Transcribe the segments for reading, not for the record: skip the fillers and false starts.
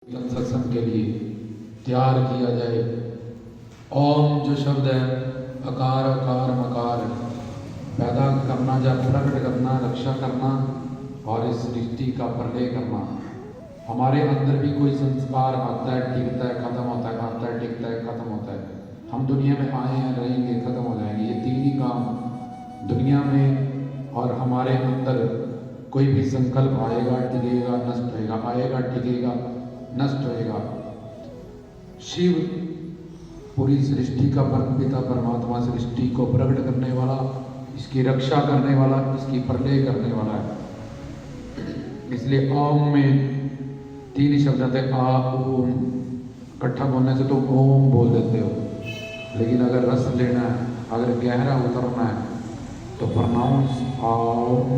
सत्संग के लिए तैयार किया जाए। ओम जो शब्द है अकार अकार मकार, पैदा करना या प्रकट करना, रक्षा करना और इस सृष्टि का प्रलय करना। हमारे अंदर भी कोई संस्कार आता है, टिकता है, खत्म होता है, आता है, टिकता है, खत्म होता है। हम दुनिया में आए हैं, रहेंगे, खत्म हो जाएंगे। ये तीन ही काम दुनिया में और हमारे अंदर कोई भी संकल्प आएगा, टिकेगा, नष्ट होएगा, आएगा, टिकेगा, नष्ट होएगा। शिव पूरी सृष्टि का परम पिता परमात्मा, सृष्टि को प्रकट करने वाला, इसकी रक्षा करने वाला, इसकी प्रलय करने वाला है। इसलिए ओम में तीन शब्द आते हैं। आ ओम इकट्ठा बोलने से तो ओम बोल देते हो, लेकिन अगर रस लेना है, अगर गहरा उतरना है तो प्रोनाउंस ओम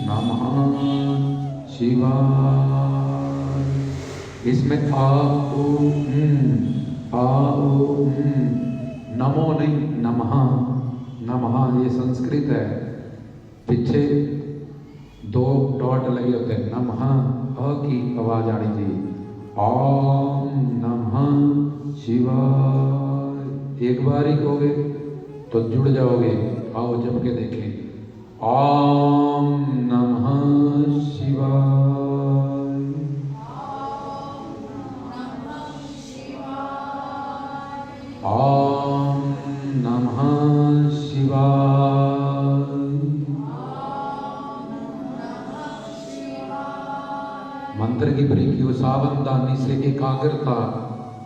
नमः शिवाय। इसमें आ ओम नमो नहीं, नमः। नमः ये संस्कृत है, पीछे दो डॉट लगे होते हैं। नमः अ की आवाज आनी चाहिए। ओम नमः शिवाय एक बार ही कहोगे तो जुड़ जाओगे। आओ जब के देखें। ओम नमः शिवाय। ओम नमः शिवाय। मंत्र की बारीकी को सावधानी से एकाग्रता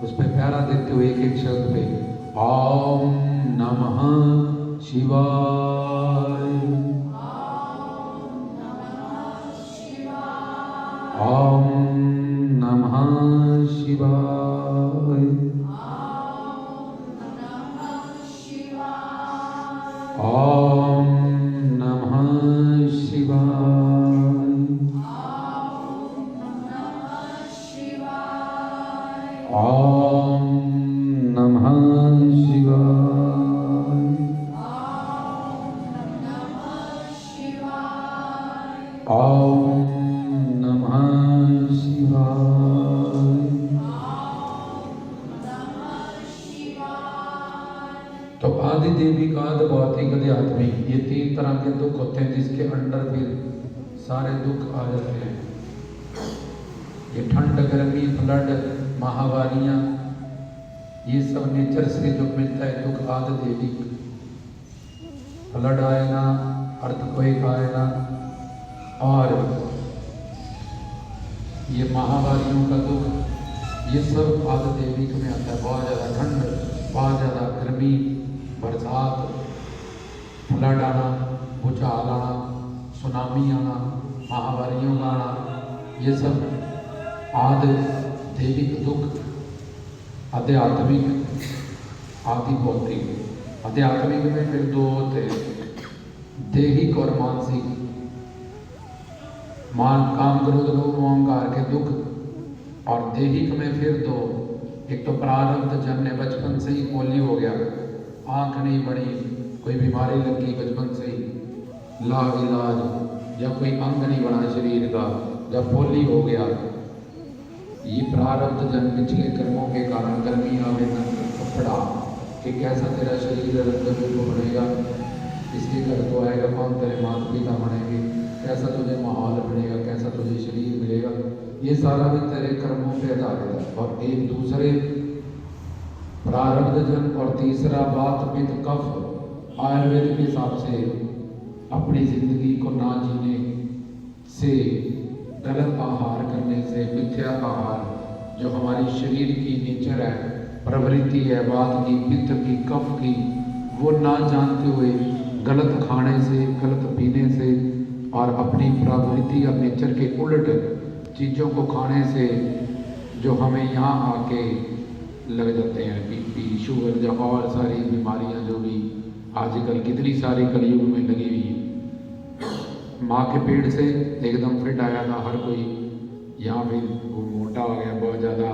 उस पर प्यारा देते हुए एक एक शब्द पे ओम नमः शिवाय, ओम नमः शिवाय, ओम नमः शिवाय, ओम नमः शिवाय, ओम नमः शिवाय। तो आदि देवी का भौतिक आध्यात्मिक ये तीन तरह के दुख होते हैं, जिसके अंडर फिर सारे दुख आ जाते हैं। ये ठंड, गर्मी, फ्लड, महावारियां, ये सब नेचर से जो मिलता है दुख आदि देवी। फ्लड आए ना, अर्थक्वेक आए ना, और ये महावारियों का दुख, ये सब आदि देवी में आता है। बहुत ज़्यादा ठंड, बहुत ज़्यादा गर्मी, बरसात, फ्लड आना, भूचाल आना, सुनामी आना, महावारियों का आना, ये सब आदि देविक दुख। आध्यात्मिक, आदि भौतिक। आध्यात्मिक में फिर दो होते हैं, दैहिक और मानसिक। काम क्रोध लोभ अहंकार के दुख। और दैहिक में फिर दो, एक तो प्रारब्ध जन्य, बचपन से ही पोली हो गया, आंख नहीं बनी, कोई बीमारी लगी बचपन से ही, लाग इलाज, या कोई अंग नहीं बना शरीर का, जब पोली हो गया, ये प्रारब्ध जन्म पिछले कर्मों के कारण। गर्मी आवेदन कपड़ा कि कैसा तेरा शरीर रंग रूप बनेगा, इसके घर तो आएगा कौन, तेरे माता पिता बनेंगे, कैसा तुझे माहौल बनेगा, कैसा तुझे शरीर मिलेगा, ये सारा भी तेरे कर्मों पे आधारित है। और एक दूसरे प्रारब्ध जन्म, और तीसरा बात पित्त कफ। आयुर्वेद के हिसाब से अपनी जिंदगी को ना जीने से, गलत आहार करने से, मिथ्या आहार, जो हमारी शरीर की नेचर है, प्रवृत्ति है, बात की, पित्त की, कफ की, वो ना जानते हुए गलत खाने से, गलत पीने से, और अपनी प्रवृत्ति और नेचर के उलट चीज़ों को खाने से जो हमें यहाँ आके लग जाते हैं, बीपी, शुगर, जो और सारी बीमारियाँ जो भी आजकल कितनी सारी कलयुग में लगी हुई है। माँ के पेट से एकदम फिट आया था हर कोई, यहाँ भी वो मोटा हो गया बहुत ज़्यादा,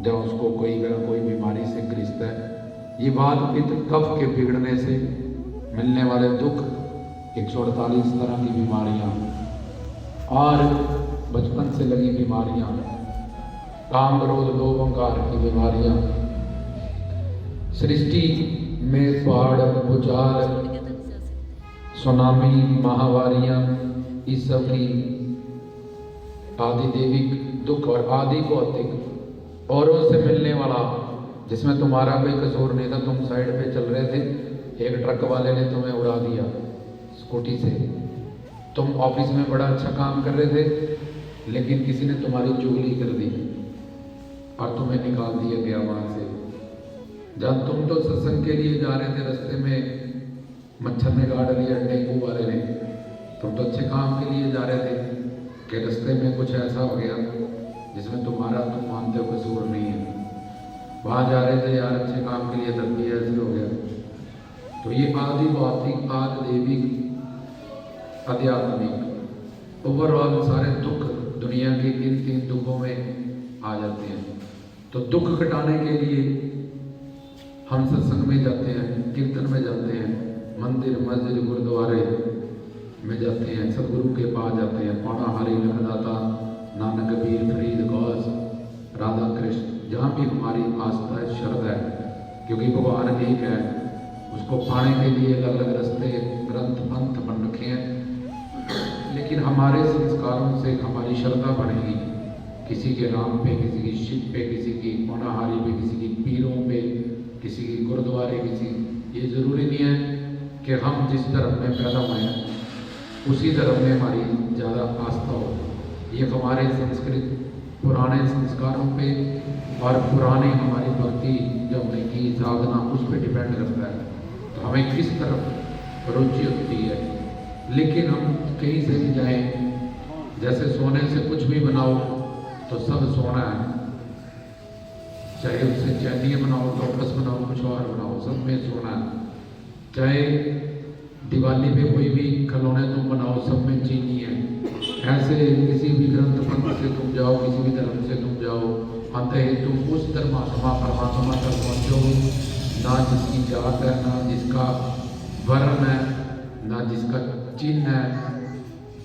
जब उसको कोई बीमारी से ग्रस्त है। ये बात पित्त कफ के बिगड़ने से मिलने वाले दुख, 148 तरह की बीमारियाँ और बचपन से लगी बीमारियाँ, काम क्रोध लोभ अहंकार की बीमारियां, सृष्टि में बाढ़ भूचाल सुनामी महावारियां, इस सब की आदि देविक दुख और आदि भौतिक औरों से मिलने वाला, जिसमें तुम्हारा कोई कसूर नहीं था। तुम साइड पे चल रहे थे, एक ट्रक वाले ने तुम्हें उड़ा दिया स्कूटी से। तुम ऑफिस में बड़ा अच्छा काम कर रहे थे, लेकिन किसी ने तुम्हारी चुगली कर दी और तुम्हें निकाल दिया गया वहां से। जब तुम तो सत्संग के लिए जा रहे थे, रास्ते में मच्छर ने काट लिया, डेंगू वाले ने। तुम तो अच्छे काम के लिए जा रहे थे कि रास्ते में कुछ ऐसा हो गया जिसमें तुम्हारा, तुम मानते हो कसूर नहीं है। वहां जा रहे थे यार अच्छे काम के लिए, तब भी ऐसे हो गया। तो ये आदि भौतिक, आदि देविक, आध्यात्मिक, ओवरऑल सारे दुख दुनिया के इन 3 दुखों में आ जाते हैं। तो दुख घटाने के लिए हम सत्संग में जाते हैं, कीर्तन में जाते हैं, मंदिर मस्जिद गुरुद्वारे में जाते हैं, सदगुरु के पास जाते हैं। पौना हरि लखदाता नानक कबीर फरीद गौस राधा कृष्ण, जहाँ भी हमारी आस्था है, श्रद्धा है, क्योंकि भगवान एक है। उसको पाने के लिए अलग अलग रास्ते, ग्रंथ पंथ बन रखे हैं, लेकिन हमारे संस्कारों से हमारी श्रद्धा बढ़ेगी। किसी के राम पे, किसी की शिव पे, किसी की पौनाहारी पे, किसी की पीरों पे, किसी की गुरुद्वारे, किसी, ये जरूरी नहीं है कि हम जिस धर्म में पैदा हुए हैं उसी धर्म में हमारी ज़्यादा आस्था हो। ये हमारे संस्कृत पुराने संस्कारों पे और पुरानी हमारी भक्ति जो हमने की साधना, उस पर डिपेंड करता है। तो हमें किस तरफ रुचि होती है। लेकिन हम कहीं से भी जाएं, जैसे सोने से कुछ भी बनाओ तो सब सोना है, चाहे उससे चैनिए बनाओ, टॉपस बनाओ, कुछ और बनाओ, सब में सोना है। चाहे दिवाली पे कोई भी खिलौने तुम बनाओ, सब में चीनी है। ऐसे किसी भी ग्रंथ पंथ से तुम जाओ, किसी भी धर्म से तुम जाओ, अंततः तुम उस धर्मात्मा परमात्मा तक पहुँचो ना जिसकी जात है, ना जिसका वर्ण है, ना जिसका चिन्ह है।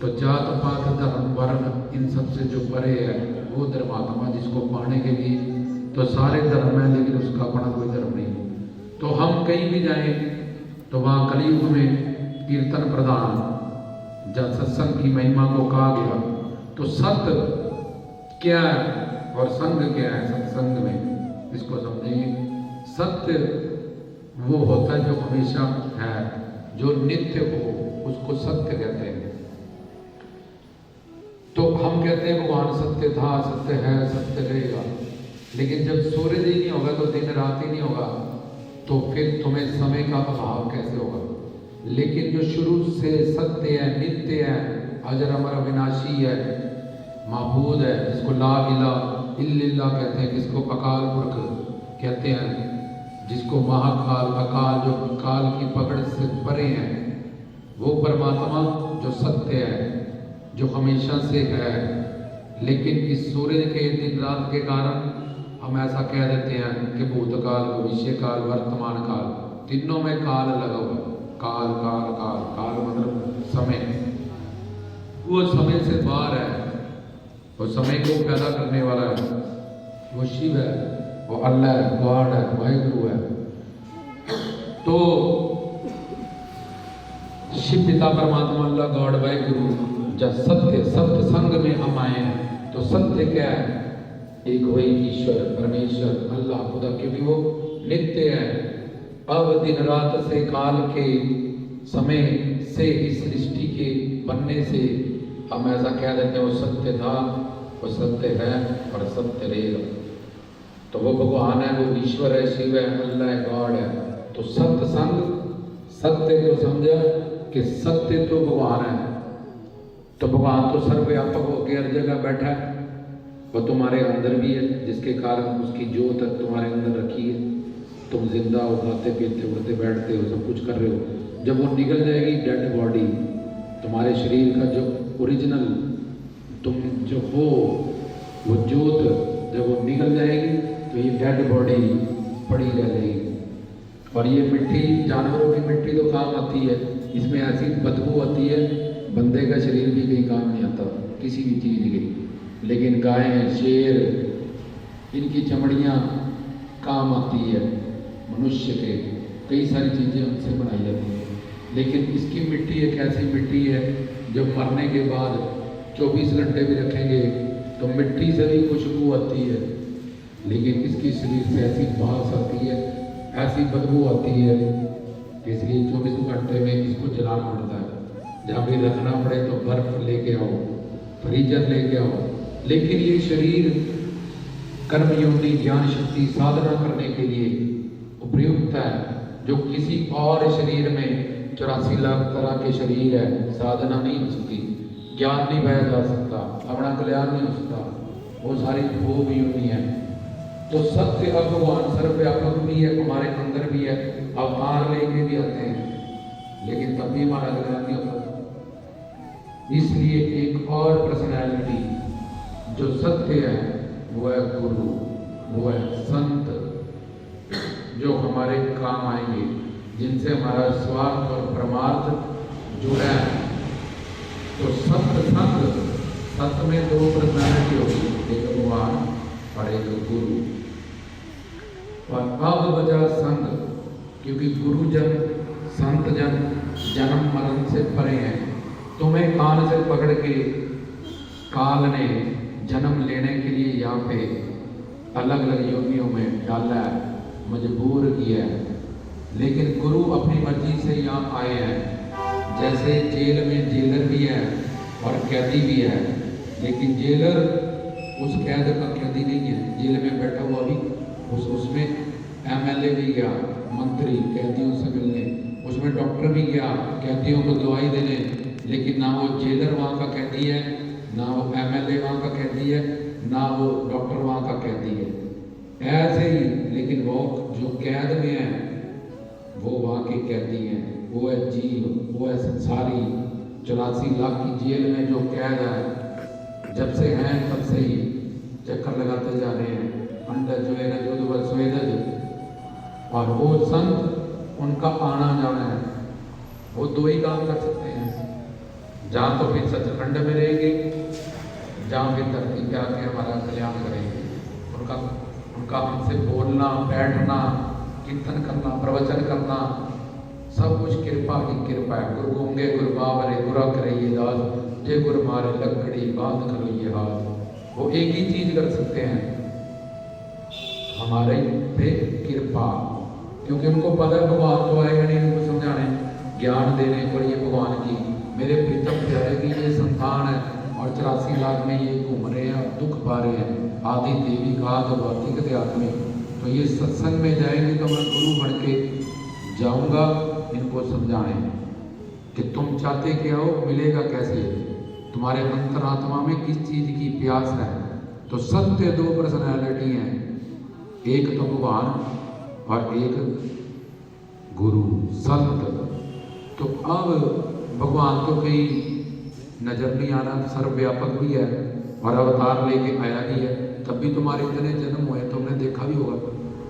तो जात पात धर्म वर्ण इन सब से जो परे है वो धर्मात्मा, जिसको पाने के लिए तो सारे धर्म है, लेकिन उसका अपना कोई धर्म नहीं। तो हम कहीं भी जाएं तो वहाँ कलयुग में कीर्तन प्रधान, जब सत्संग की महिमा को कहा गया, तो सत्य क्या है और संग क्या है। सत्संग में इसको समझेंगे। सत्य वो होता है जो हमेशा है, जो नित्य हो, उसको सत्य कहते हैं। तो हम कहते हैं भगवान सत्य था, सत्य है, सत्य रहेगा, लेकिन जब सूर्य ही नहीं होगा तो दिन रात ही नहीं होगा, तो फिर तुम्हें समय का अभाव कैसे होगा। लेकिन जो शुरू से सत्य है, नित्य है, अजर अमर अविनाशी है, माबूद है, जिसको ला इलाहा इल्लल्लाह कहते हैं, जिसको अकाल पुरख कहते हैं, जिसको महाकाल, अकाल जो काल की पकड़ से परे हैं, वो परमात्मा जो सत्य है, जो हमेशा से है। लेकिन इस सूर्य के दिन रात के कारण हम ऐसा कह देते हैं कि भूतकाल, भविष्य काल, वर्तमान काल, तीनों में काल लगा हुआ। काल काल काल काल मतलब समय, वो समय से बाहर है, वो समय को पैदा करने वाला है, वो शिव है, वो अल्लाह है, गॉड है, वाहिगुरु है। तो शिव पिता परमात्मा अल्लाह गॉड वाहिगुरु, जब सत्य सत्य संग में हम आए हैं तो सत्य क्या है, एक वही ईश्वर परमेश्वर अल्लाह खुदा, क्योंकि वो नित्य है। अब दिन रात से काल के समय से इस सृष्टि के बनने से हम ऐसा कह देते हैं वो सत्य था, वो सत्य है और सत्य रहेगा। तो वो भगवान है, वो ईश्वर है, शिव है, अल्लाह है, गॉड है। तो सत्य संग, सत्य को समझा कि सत्य तो भगवान है। तो भगवान तो सर्वव्यापक होकर हर जगह बैठा है, वो तुम्हारे अंदर भी है, जिसके कारण उसकी जोत तुम्हारे अंदर रखी है। तुम जिंदा हो, खाते पीते उड़ते बैठते हो, सब कुछ कर रहे हो। जब वो निकल जाएगी डेड बॉडी, तुम्हारे शरीर का जो ओरिजिनल तुम जो हो, वो जोत जब वो निकल जाएगी तो ये डेड बॉडी पड़ी रह जाएगी। और ये मिट्टी, जानवरों की मिट्टी तो काम आती है, इसमें ऐसी बदबू आती है, बंदे का शरीर भी कहीं काम नहीं आता किसी भी चीज़ की। लेकिन गायें, शेर, इनकी चमड़ियाँ काम आती है, मनुष्य के कई सारी चीज़ें उनसे बनाई जाती हैं। लेकिन इसकी मिट्टी एक ऐसी मिट्टी है जो मरने के बाद 24 घंटे भी रखेंगे तो मिट्टी से भी खुशबू आती है, लेकिन इसकी शरीर से ऐसी बास आती है, ऐसी बदबू आती है, इसलिए 24 घंटे में इसको जलाना पड़ता है। जहाँ भी रखना पड़े तो बर्फ लेके आओ, फ्रीजर लेके आओ। लेकिन ये शरीर कर्मयोगी ज्ञान शक्ति साधना करने के लिए उपयुक्त है, जो किसी और शरीर में 84 लाख तरह के शरीर है, साधना नहीं हो सकती, ज्ञान नहीं पाया जा सकता, अपना कल्याण नहीं हो सकता, वो सारी भोग योनि है। तो सत्य अब भगवान सर्वव्यापक भी है, हमारे अंदर भी है, अवतार लेके भी आते हैं, लेकिन तब भी हमारा कल्याण नहीं होता। इसलिए एक और पर्सनैलिटी जो सत्य है वो है गुरु, वो है संत, जो हमारे काम आएंगे, जिनसे हमारा स्वार्थ और परमार्थ जुड़ा है। तो सत्य संग, सत्य में दो पर्सनैलिटी होगी, एक भगवान और एक गुरु। और अब बजा संग, क्योंकि गुरुजन संत जन जन्म मरण से परे हैं। तुम्हें कान से पकड़ के काल ने जन्म लेने के लिए यहाँ पे अलग अलग योनियों में डाला है, मजबूर किया है। लेकिन गुरु अपनी मर्जी से यहाँ आए हैं। जैसे जेल में जेलर भी है और कैदी भी है, लेकिन जेलर उस कैद का कैदी नहीं है, जेल में बैठा हुआ भी उसमें एमएलए भी गया, मंत्री कैदियों से मिलने, उसमें डॉक्टर भी गया कैदियों को दवाई देने, लेकिन ना वो जेलर वहाँ का कैदी है, ना वो एमएलए वहाँ का कैदी है, ना वो डॉक्टर वहाँ का कैदी है। ऐसे ही लेकिन वो जो कैद में है वो वहाँ के कैदी हैं, वो है जीव, वो है संसारी। 84 लाख की जेल में जो कैद है, जब से हैं तब से ही चक्कर लगाते जा रहे हैं, अंडज वेदज उद्वल स्वेदज। और वो संत, उनका आना जाना है, वो दो ही काम कर सकते हैं, जहाँ तो फिर सचखंड में रहेंगे, जहाँ फिर धरती पे आके हमारा कल्याण करेंगे। उनका हमसे बोलना, बैठना, कीर्तन करना, प्रवचन करना, सब कुछ कृपा ही कृपा है। गुरु होंगे गुरु बाबरे गुरा करे ये दास, जय गुरु मारे लकड़ी बांध करो ये हाथ। वो एक ही चीज कर सकते हैं, हमारे पे कृपा, क्योंकि उनको पता है भगवान तो आएगा नहीं उनको समझाने, ज्ञान देने को। ये भगवान की मेरे प्रीतम प्यारे की ये संतान है और 84 लाख में ये घूम रहे हैं और दुख पा रहे हैं, आदि देवी का तो भौतिक आत्मिक। तो ये सत्संग में जाएंगे तो मैं गुरु बन के जाऊंगा इनको समझाने कि तुम चाहते क्या हो, मिलेगा कैसे, तुम्हारे अंतरात्मा में किस चीज की प्यास है। तो सत्य दो पर्सनैलिटी हैं, एक तो भगवान और एक गुरु संत। तो अब भगवान तो कहीं नजर नहीं आना, सर्वव्यापक भी है और अवतार लेके आया भी है। तब भी तुम्हारे इतने जन्म हुए तुमने देखा भी होगा,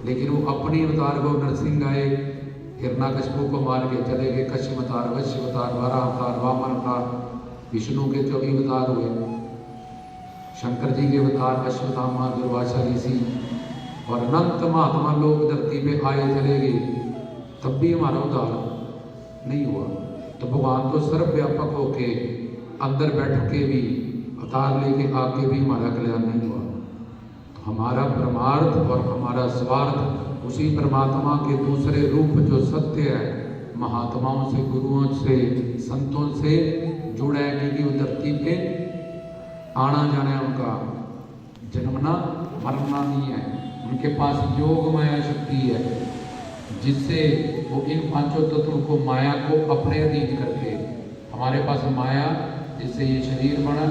लेकिन वो अपनी अवतार को नरसिंह आए, हिरण्यकशिपु को मार के चले गए, कश्यप अवतार, वैश्य अवतार, वराह अवतार, वामन अवतार, विष्णु के 24 अवतार हुए, शंकर जी के अवतार अश्वत्थामा, दुर्वासा ऋषि और अनंत महात्मा लोग धरती पे आए चले गए, तब भी हमारा उद्धार नहीं हुआ। तो भगवान तो सर्वव्यापक होके अंदर बैठ के भी अवतार लेके आके भी हमारा कल्याण नहीं हुआ। तो हमारा परमार्थ और हमारा स्वार्थ उसी परमात्मा के दूसरे रूप जो सत्य है, महात्माओं से, गुरुओं से, संतों से जुड़ा है, क्योंकि वो धरती पे आना जाना है, उनका जन्मना मरना नहीं है। उनके पास योग माया शक्ति है, जिससे वो इन पांचों तत्वों को, माया को अपने अधीन करके, हमारे पास माया जिससे ये शरीर बना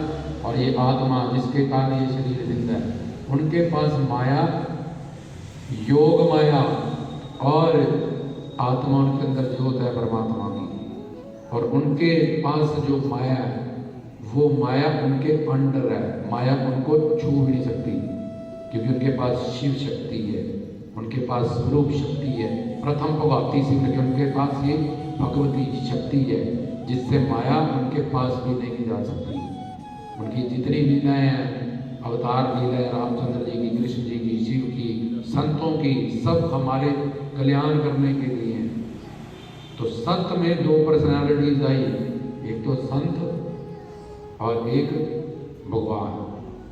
और ये आत्मा जिसके कारण ये शरीर जिंदा है, उनके पास माया, योग माया और आत्मा उनके अंदर ज्योत है परमात्मा की। और उनके पास जो माया है वो माया उनके अंडर है, माया उनको छू भी नहीं सकती, क्योंकि उनके पास शिव शक्ति है, उनके पास स्वरूप शक्ति है, प्रथम भगवती सिंह के उनके पास ये भगवती शक्ति है, जिससे माया उनके पास भी नहीं जा सकती। उनकी जितनी लीलाएं हैं, अवतार लीलाएं रामचंद्र जी की, कृष्ण जी की, संतों की, सब हमारे कल्याण करने के लिए हैं। तो संत में दो पर्सनालिटीज आई, एक तो संत और एक भगवान,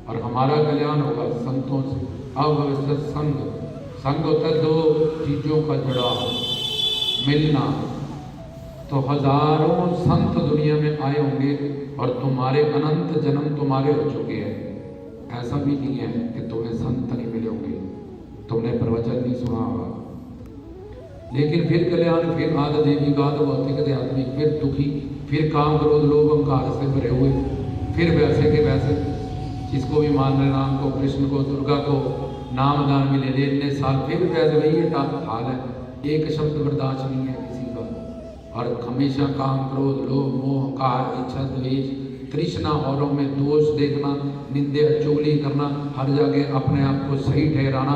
और हमारा कल्याण होगा संतों से। अब संग, संग होता है दो चीजों का जुड़ाव, मिलना। तो हजारों संत दुनिया में आए होंगे और तुम्हारे अनंत जन्म तुम्हारे हो चुके हैं। ऐसा भी नहीं है कि तुम्हें संत नहीं मिले होंगे, तुमने प्रवचन नहीं सुना होगा, लेकिन फिर कल्याण, फिर आद देवी आद भौतिक आध्यात्मिक, फिर दुखी, फिर काम क्रोध लोभ अहंकार से भरे हुए, फिर वैसे के वैसे, जिसको भी मान रहे, राम को, कृष्ण को, दुर्गा को नाम दान मिले ले, इतने साल फिर वैसे वही हाल है। एक शब्द बर्दाश्त नहीं है किसी का, और हमेशा काम क्रोध लोभ मोह अहंकार इच्छा द्वेष तृष्णा, औरों में दोष देखना, निंदा चुगली करना, हर जगह अपने आप को सही ठहराना,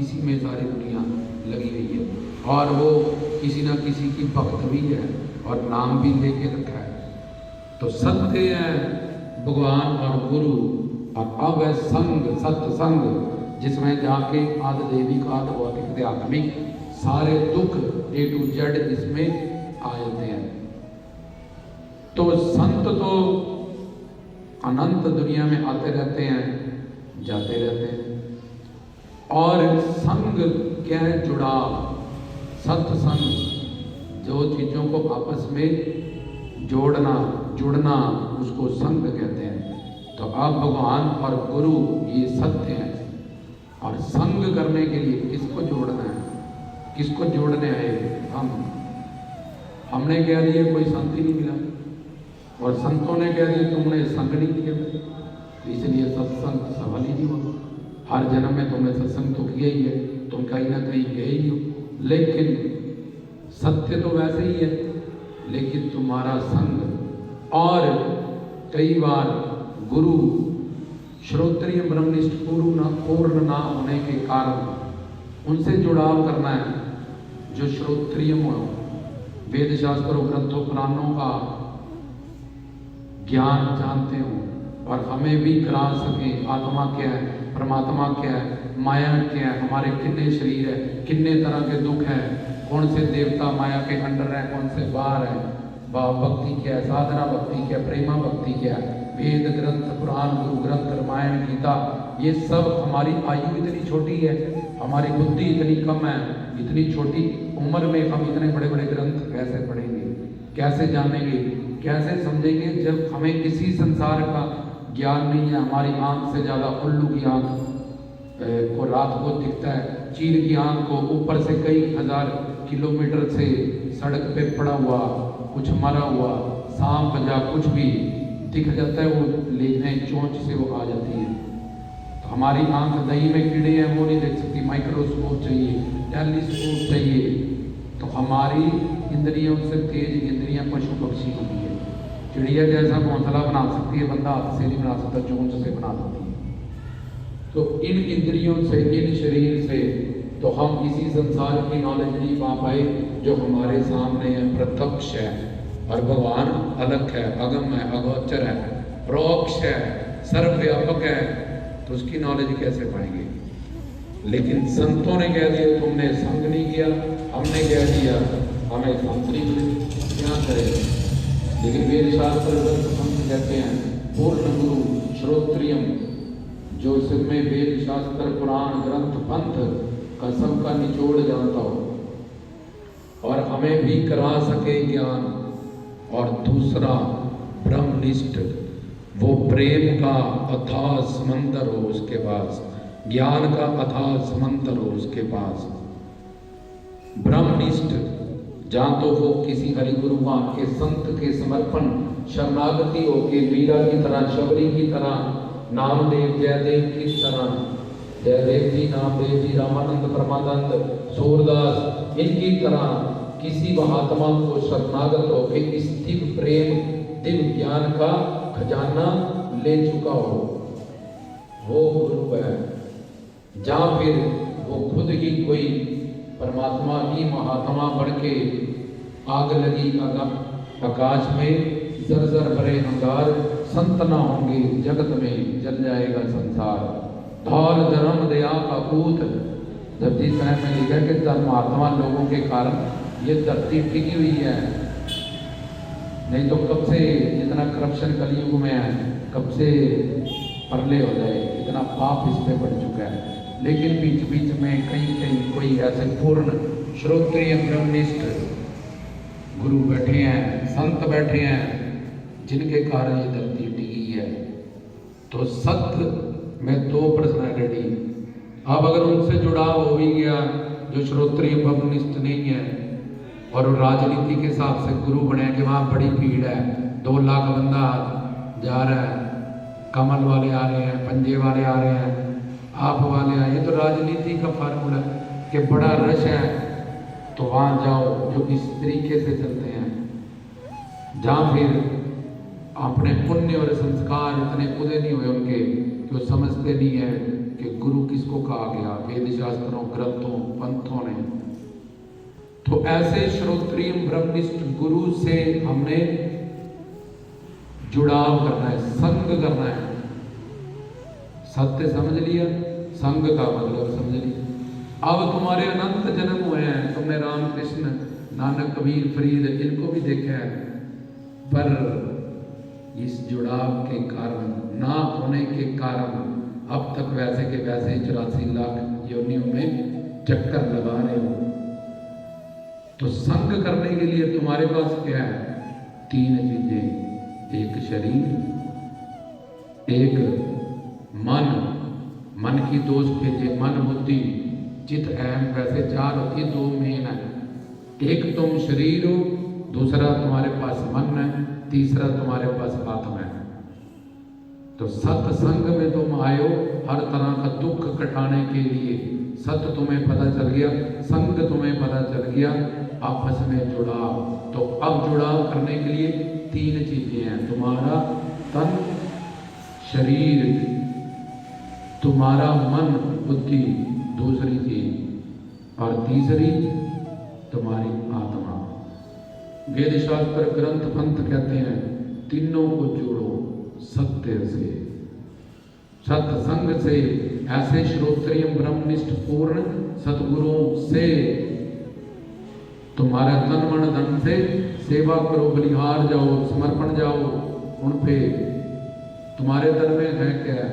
इसी में सारी दुनिया लगी हुई है। और वो किसी न किसी की भक्त भी है और नाम भी लेके रखा है। तो सत्य है भगवान और गुरु, और अब है संग, सत्संग, जिसमें जाके आदि देवी का आदि भौतिक आध्यात्मिक सारे दुख A to Z इसमें आ जाते हैं। तो संत तो अनंत दुनिया में आते रहते हैं, जाते रहते हैं। और संग क्या है? जुड़ाव, सत्संग, जो चीजों को आपस में जोड़ना जुड़ना, उसको संग कहते हैं। तो अब भगवान और गुरु ये सत्य है। और संग करने के लिए किसको जोड़ना है? किसको जोड़ने आए? हमने कह दिया कोई संत ही नहीं मिला, और संतों ने कह दिया तुमने संग नहीं किया, इसलिए सत्संग सफल ही नहीं हुआ। हर जन्म में तुमने सत्संग तो किया ही है, तुम कहीं ना कहीं गए ही हो, लेकिन सत्य तो वैसे ही है, लेकिन तुम्हारा संग। और कई बार गुरु श्रोत्रिय ब्रह्मनिष्ठ पूर्ण ना होने के कारण उनसे जुड़ाव करना है जो श्रोत्रिय हो, वेद शास्त्रों ग्रंथों पुराणों का ज्ञान जानते हो, और हमें भी करा सके आत्मा क्या है, परमात्मा क्या है, माया क्या है, हमारे कितने शरीर है, कितने तरह के दुख है, कौन से देवता माया के अंडर है, कौन से बाहर है, भाव भक्ति क्या है, साधना भक्ति क्या है, प्रेमा भक्ति क्या है, वेद ग्रंथ पुराण गुरु ग्रंथ रामायण गीता, ये सब। हमारी आयु इतनी छोटी है, हमारी बुद्धि इतनी कम है, इतनी छोटी उम्र में हम इतने बड़े बड़े ग्रंथ कैसे पढ़ेंगे, कैसे जानेंगे, कैसे समझेंगे, जब हमें किसी संसार का ज्ञान नहीं है। हमारी आंख से ज़्यादा उल्लू की आंख को रात को दिखता है, चील की आंख को ऊपर से कई हजार किलोमीटर से सड़क पे पड़ा हुआ कुछ मरा हुआ सांप या कुछ भी दिख जाता है, वो लेने चोंच से वो आ जाती है। तो हमारी आंख दही में कीड़े हैं वो नहीं देख सकती, माइक्रोस्कोप चाहिए, टेलीस्कोप चाहिए। तो हमारी इंद्रियों से तेज इंद्रियां पशु पक्षी होती है। चिड़िया जैसा घोंसला बना सकती है, बंदा हाथ से नहीं बना सकता, चोंच से बना सकती है। तो इन इंद्रियों से, इन शरीर से तो हम इसी संसार की नॉलेज नहीं पा पाए जो हमारे सामने है, प्रत्यक्ष है। और भगवान अलग है, अगम है, अगोचर है, प्रोक्ष है, सर्वव्यापक है, तो उसकी नॉलेज कैसे पाएंगे? लेकिन संतों ने कह दिया तुमने संग नहीं किया, हमने कह दिया हमें संत नहीं मिले, क्या करें? लेकिन वेद शास्त्र संत कहते हैं पूर्ण गुरु श्रोत्रियम, जो इसमें वेद शास्त्र पुराण ग्रंथ पंथ का सबका निचोड़ जानता हो और हमें भी करा सके ज्ञान। और दूसरा ब्रह्मनिष्ठ, वो प्रेम का अथाह समंदर हो उसके पास, ज्ञान का अथाह समंदर हो उसके पास। ब्रह्मनिष्ठ जहाँ तो वो किसी हरिगुरुवान के संत के समर्पण शरणागति हो के मीरा की तरह, शबरी की तरह, नामदेव जयदेव की तरह, जयदेव जी, नामदेव जी, रामानंद, परमानंद, सूरदास, इनकी तरह किसी महात्मा को शरणागत होकर इस दिव्य प्रेम दिव्य ज्ञान का खजाना ले चुका हो, वो गुरु है। जहाँ फिर वो खुद ही कोई परमात्मा ही महात्मा बढ़ के आग लगी आकाश में जर्जर भरे अंगार, संत ना होंगे जगत में जल जाएगा संसार। धौल धर्म दया का पूत, जबकि साहब में लिखा कि धर्मात्मा लोगों के कारण ये धरती टिकी हुई है, नहीं तो कब से इतना करप्शन कलयुग में है, कब से परले हो जाए, इतना पाप इस पे बढ़ चुका है। लेकिन बीच बीच में कहीं कहीं कोई ऐसे पूर्ण श्रोत्रिय ब्रह्मनिष्ठ गुरु बैठे हैं, संत बैठे हैं, जिनके कारण ये धरती टिकी है। तो सत्य में दो पर्सनैलिटी, अब अगर उनसे जुड़ाव हो भी गया जो श्रोत्रिय ब्रह्मनिष्ठ नहीं है और राजनीति के हिसाब से गुरु बने कि वहाँ बड़ी भीड़ है, 2 लाख बंदा जा रहा है, कमल वाले आ रहे हैं, पंजे वाले आ रहे हैं, आप वाले आए, ये तो राजनीति का फार्मूला कि बड़ा रश है तो वहाँ जाओ, जो इस तरीके से चलते हैं। जहाँ फिर अपने पुण्य और संस्कार इतने उदय नहीं हुए उनके कि वो समझते नहीं है कि गुरु किसको कहा गया, वेद शास्त्रों, ग्रंथों, पंथों ने। तो ऐसे श्रोत्रिय ब्रह्मनिष्ठ गुरु से हमने जुड़ाव करना है, संग करना है। सत्य समझ लिया, संग का मतलब समझ लिया। अब तुम्हारे अनंत जन्म हुए हैं, तुमने राम कृष्ण, नानक, कबीर, फरीद इनको भी देखा है, पर इस जुड़ाव के कारण, ना होने के कारण अब तक वैसे के वैसे 84 लाख योनियों में चक्कर लगा रहे हो। तो संग करने के लिए तुम्हारे पास क्या है? 3 चीजें, एक शरीर, एक मन, मन की 2 स्टेजें, मन, बुद्धि, चित्त, अहम, वैसे 4 होती, 2 मेन है। एक तुम शरीर हो, दूसरा तुम्हारे पास मन है, तीसरा तुम्हारे पास आत्मा है। तो सत्संग में तुम आयो हर तरह का दुख कटाने के लिए। सत्य तुम्हें पता चल गया, संग तुम्हें पता चल गया, आपस में जुड़ाव। तो अब जुड़ाव करने के लिए 3 चीजें हैं, तुम्हारा तन, शरीर, तुम्हारा मन, बुद्धि, दूसरी चीज, और तीसरी तुम्हारी आत्मा। वेद शास्त्र, ग्रंथ, पंथ कहते हैं तीनों को जोड़ो सत्य से, सत्संग से, ऐसे श्रोत्रिय ब्रह्मनिष्ठ पूर्ण सतगुरुओं से। तुम्हारा तन मन धन से सेवा करो, बलिहार जाओ, समर्पण जाओ उन पे। तुम्हारे तन में है क्या?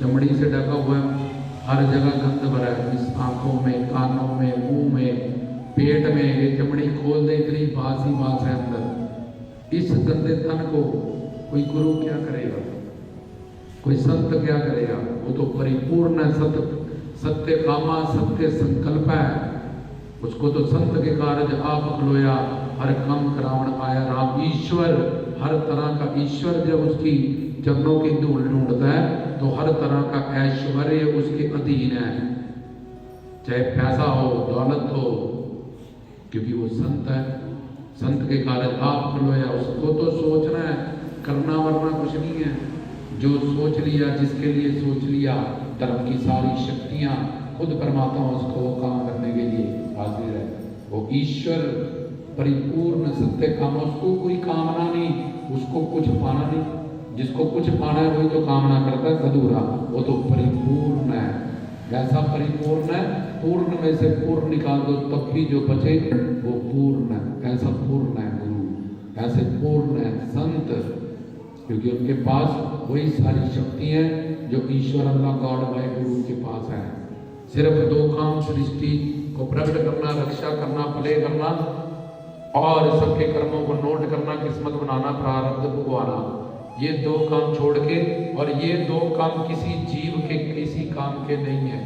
चमड़ी से ढका हुआ है, हर जगह गंध भरा है, इस आंखों में, कानों में, मुंह में, पेट में। ये चमड़ी खोल दे, इतनी बास ही बास है अंदर। इस गंदे तन को कोई गुरु क्या करेगा, कोई संत क्या करेगा? वो तो परिपूर्ण सत्य कामा, सत्य संकल्प है। उसको तो संत के कार्य आप खलोया, हर कम करावण आया राम। ईश्वर, हर तरह का ईश्वर जब उसकी चरणों की धूल ढूंढता है तो हर तरह का ऐश्वर्य उसके अधीन है, चाहे पैसा हो, दौलत हो, क्योंकि वो संत है। संत के कार्य आप खलोया, उसको तो सोचना है, करना वरना कुछ नहीं है। जो सोच लिया, जिसके लिए सोच लिया, धर्म की सारी शक्तियां खुद परमात्मा उसको वो काम करने के लिए हाजिर है। वो ईश्वर परिपूर्ण सत्य काम, उसको कोई कामना नहीं, उसको कुछ पाना नहीं। जिसको कुछ पाना है वही तो कामना करता है, अधूरा। वो तो परिपूर्ण है, वैसा परिपूर्ण है, पूर्ण में से पूर्ण निकाल दो तब भी जो बचे वो पूर्ण है। ऐसा पूर्ण है गुरु, ऐसे पूर्ण है संत, क्योंकि उनके पास वही सारी शक्ति है जो ईश्वर अल्लाह गॉड वाहे गुरु के पास है। सिर्फ 2 काम, सृष्टि को प्रकट करना, रक्षा करना, प्ले करना, और सबके कर्मों को नोट करना, किस्मत बनाना, प्रारब्ध भुगवाना। ये 2 काम छोड़ के, और ये 2 काम किसी जीव के किसी काम के नहीं है।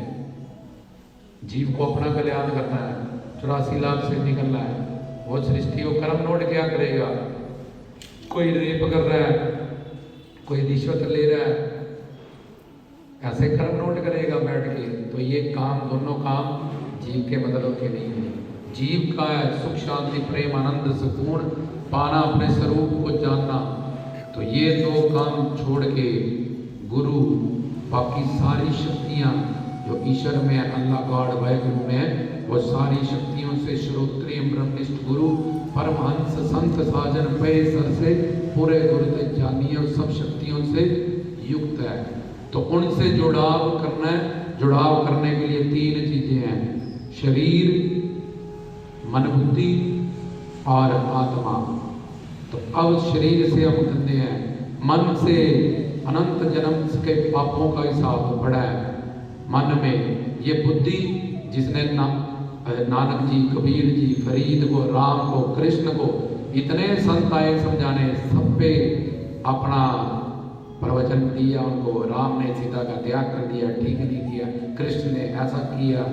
जीव को अपना कल्याण करना है, 84 लाख से निकलना है। वो सृष्टि को कर्म नोट क्या करेगा? कोई रेप कर रहा है, कोई रिश्वत ले रहा है, ऐसे कर्म नोट करेगा बैठ के। तो ये काम, दोनों काम जीव के मतलब के नहीं है। जीव का है सुख, शांति, प्रेम, आनंद, सुकून पाना, अपने स्वरूप को जानना। तो ये 2 काम छोड़ के गुरु, बाकी सारी शक्तियां जो ईश्वर में है, अल्लाह गॉड वाहेगुरु में है, वो सारी शक्तियों से श्रोत्रिय ब्रह्मनिष्ठ गुरु, परमहंस, संत, साजन, पे सर से पूरे गुरुते जानिए, और सब शक्तियों से युक्त है। तो उनसे जुड़ाव करना है। जुड़ाव करने के लिए 3 चीजें हैं, शरीर, मन, बुद्धि और आत्मा। तो अब शरीर से हम गंदे हैं, मन से अनंत जन्म के पापों का हिसाब पड़ा है मन में। ये बुद्धि जिसने नानक जी, कबीर जी, फरीद को, राम को, कृष्ण को, इतने संत आए समझाने, सब पे अपना प्रवचन दिया उनको। राम ने सीता का त्याग कर दिया, ठीक नहीं किया, कृष्ण ने ऐसा किया,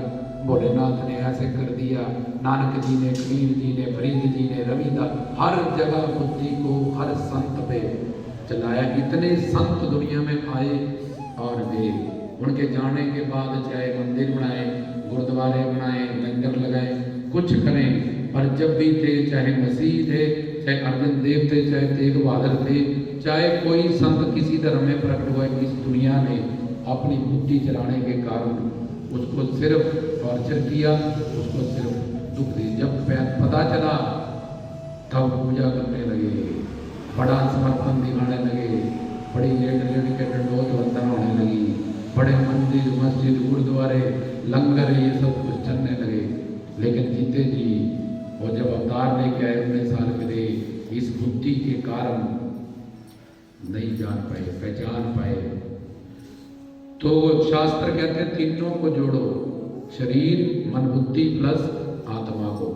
भोलेनाथ ने ऐसे कर दिया, नानक जी ने, कबीर जी ने, फरीद जी ने, रविदास, हर जगह बुद्धि को हर संत पे चलाया। इतने संत दुनिया में आए और वे उनके जाने के बाद चाहे मंदिर बनाए, गुरुद्वारे बनाए, लंगर लगाए, कुछ करें, पर जब भी थे, चाहे मसीह थे, चाहे अर्जन देव थे, चाहे तेग बहादुर थे, चाहे कोई संत किसी धर्म में प्रकट हुआ, इस दुनिया ने अपनी बुद्धि चलाने के कारण उसको सिर्फ टॉर्चर किया, उसको सिर्फ दुख दिया। जब पता चला तब पूजा करने लगे, बड़ा समर्पण दिखाने लगे, बड़ी लेट लेट के डंडोत वंदन होने लगी, बड़े मंदिर, मस्जिद, गुरुद्वारे, लंगर, ये सब कुछ चलने लगे। लेकिन जीते जी वो जब अवतार लेके आए 19 साल पहले, इस बुद्धि के कारण नहीं जान पाए, पहचान पाए। तो शास्त्र कहते हैं तीनों को जोड़ो, शरीर, मन, बुद्धि प्लस आत्मा को।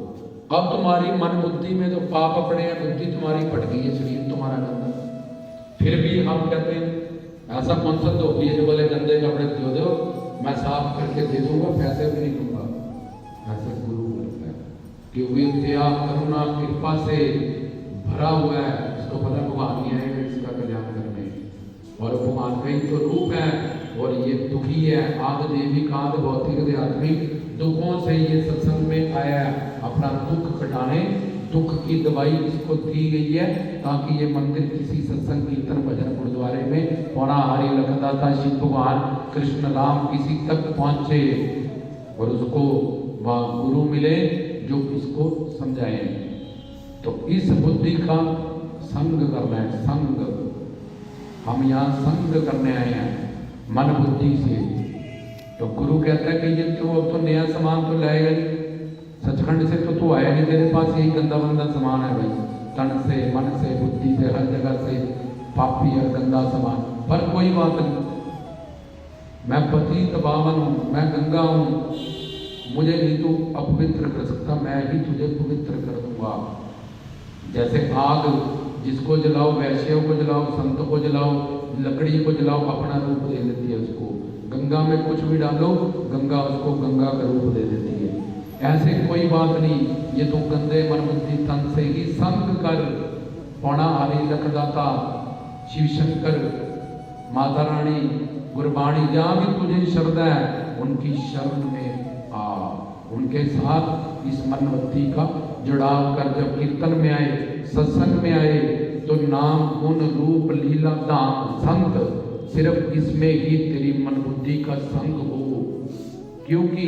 अब तुम्हारी मन बुद्धि में तो पाप अपने हैं, बुद्धि तुम्हारी भटकी है, शरीर तुम्हारा गंदा। फिर भी हम कहते हैं ऐसा कौन सा धोखी है जो बोले गंदे कपड़े धो दो, मैं साफ करके दे दूंगा, पैसे भी नहीं दूंगा। ऐसे गुरु बोलता है क्योंकि दया, करुणा, कृपा से भरा हुआ है, इसको पता भगवान नहीं आएगा इसका कल्याण करने, और भगवान का ही तो रूप है। और ये दुखी है, आद देविक, आद भौतिक, आध्यात्मिक दुखों से ये सत्संग में आया है, अपना दुख कटाने। दुख की दवाई इसको दी गई है ताकि ये मंदिर किसी सत्संग, कीर्तन, भजन, गुरुद्वारे में पौना हरि लखदाता शिव भगवान कृष्ण राम किसी तक पहुंचे और उसको वहाँ गुरु मिले जो इसको समझाए। तो इस बुद्धि का संग करना है, संग। हम यहाँ संग करने आए हैं मन बुद्धि से। तो गुरु कहता है कि ये तो अब तो नया सामान तो लाएगा नहीं, सचखंड से तो तू आया नहीं, तेरे पास यही गंदा बंदा सामान है भाई, तन से, मन से, बुद्धि से, हर जगह से पापी और गंदा सामान। पर कोई बात नहीं, मैं पतित पावन हूँ, मैं गंगा हूँ, मुझे नहीं तू अपवित्र कर सकता, मैं ही तुझे पवित्र कर दूंगा। जैसे आग जिसको जलाओ, वैश्यों को जलाओ, संत को जलाओ, लकड़ी को जलाओ, अपना रूप दे देती है उसको। गंगा में कुछ भी डालो, गंगा उसको गंगा का रूप दे देती है। ऐसे कोई बात नहीं, ये तो गंदे मन बुद्धि तन से ही संग कर। पौना हरि लखदाता शिव शंकर, माता रानी, गुरबाणी, जहाँ भी तुझे श्रद्धा है उनकी शरण में आ, उनके साथ इस मन बुद्धि का जुड़ाव कर। जब कीर्तन में आए, सत्संग में आए, तो नाम, गुण, रूप, लीला, धाम, संत, सिर्फ इसमें ही तेरी मन बुद्धि का संग हो। क्योंकि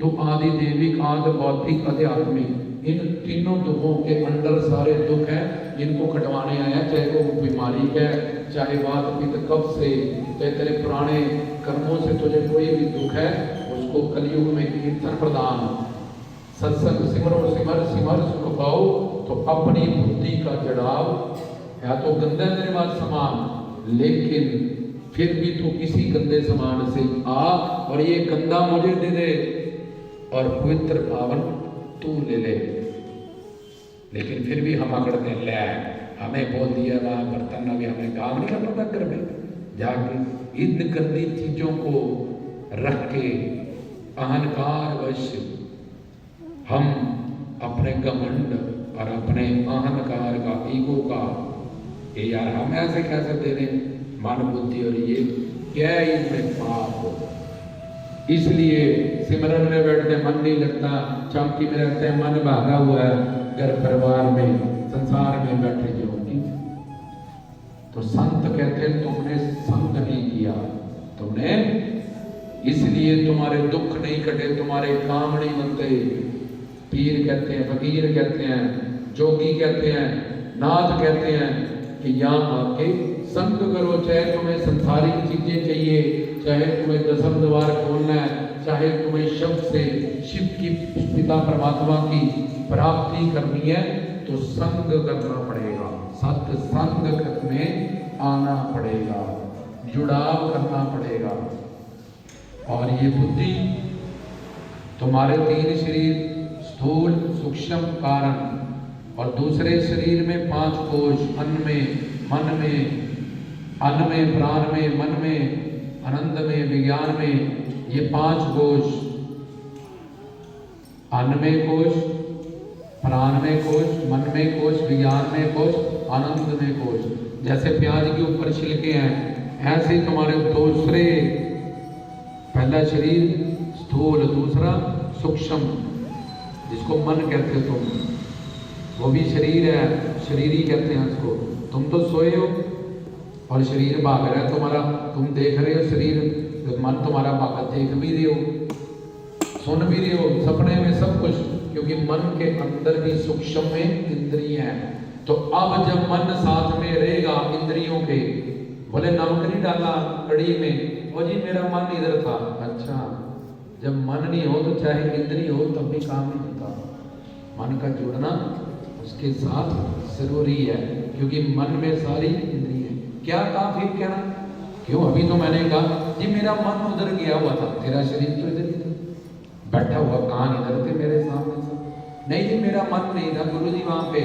तो आदि देविक, आद भौतिक, आध्यात्मिक, इन तीनों दुखों के अंदर सारे दुख हैं, इनको कटवाने आया। चाहे वो बीमारी है, चाहे वात पित्त कब्ज से, चाहे तेरे पुराने कर्मों से तुझे कोई भी दुख है, उसको कलयुग में कीर्तन प्रदान, सत्संग, सिमरो सिमर सिमर सुख पाओ। तो अपनी बुद्धि का जड़ाव या तो गंदा तेरे पास समान, लेकिन फिर भी तू किसी गंदे समान से आ और ये गंदा मुझे दे दे और पवित्र पावन तू ले ले। लेकिन फिर भी हम अकड़ते ले, हमें बोल दिया वहाँ बर्तन, अभी हमें काम नहीं करना था घर में जाके। इन गंदी चीजों को रख के अहंकार वश हम अपने घमंड और अपने अहंकार का, ईगो का, ये यार हम ऐसे कैसे दे रहे मन बुद्धि, और ये क्या इसमें पाप हो। इसलिए सिमरन में बैठते मन नहीं लगता, चौकी में रहते हैं मन भागा हुआ है, घर परिवार में, संसार में बैठे जो होगी। तो संत कहते हैं तुमने संग नहीं किया, तुमने, इसलिए तुम्हारे दुख नहीं कटे, तुम्हारे काम नहीं बनते। पीर कहते हैं, फकीर कहते हैं, जोगी कहते हैं, नाथ कहते हैं कि यहाँ आके संग करो। चाहे तुम्हें संसारिक चीजें चाहिए, चाहे तुम्हें 10 द्वार खोलना है, चाहे तुम्हें शब्द से शिव की पिता परमात्मा की प्राप्ति करनी है तो संग करना पड़ेगा, सत्संग में आना पड़ेगा, जुड़ाव करना पड़ेगा। और ये बुद्धि तुम्हारे 3 शरीर स्थूल सूक्ष्म कारण और दूसरे शरीर में 5 कोश, अन्न में, मन में, अन्न में, प्राण में, मन में, आनंद में, विज्ञान में, ये 5 कोश, अन्न में कोश, प्राण में कोश, मन में कोश, विज्ञान में कोश, आनंद में कोश। जैसे प्याज के ऊपर छिलके हैं, ऐसे तुम्हारे दूसरे, पहला शरीर स्थूल, दूसरा सूक्ष्म, जिसको मन कहते हो तुम, वो भी शरीर है, शरीर ही कहते हैं उसको। तुम तो सोए हो और शरीर भाग रहा है तुम्हारा, तुम देख रहे हो शरीर, मन तुम्हारा भाग, देख भी रहे हो, सुन भी रहे हो, सपने में सब कुछ, क्योंकि मन के अंदर भी सूक्ष्म में इंद्रिय है। तो अब जब मन साथ में रहेगा इंद्रियों के, बोले नमक नहीं डाला कड़ी में, और जी मेरा मन इधर था, अच्छा जब मन नहीं हो तो चाहे इंद्रिय हो तब भी काम नहीं होता। मन का जुड़ना उसके साथ जरूरी है, क्योंकि मन में सारी इंद्रिय है। क्या कहा फिर कहना, क्यों अभी तो मैंने कहा जी मेरा मन उधर गया हुआ था, तेरा शरीर तो इधर ही था, बैठा हुआ कान इधर थे मेरे सामने से, नहीं जी मेरा मन नहीं था गुरु जी वहां पे,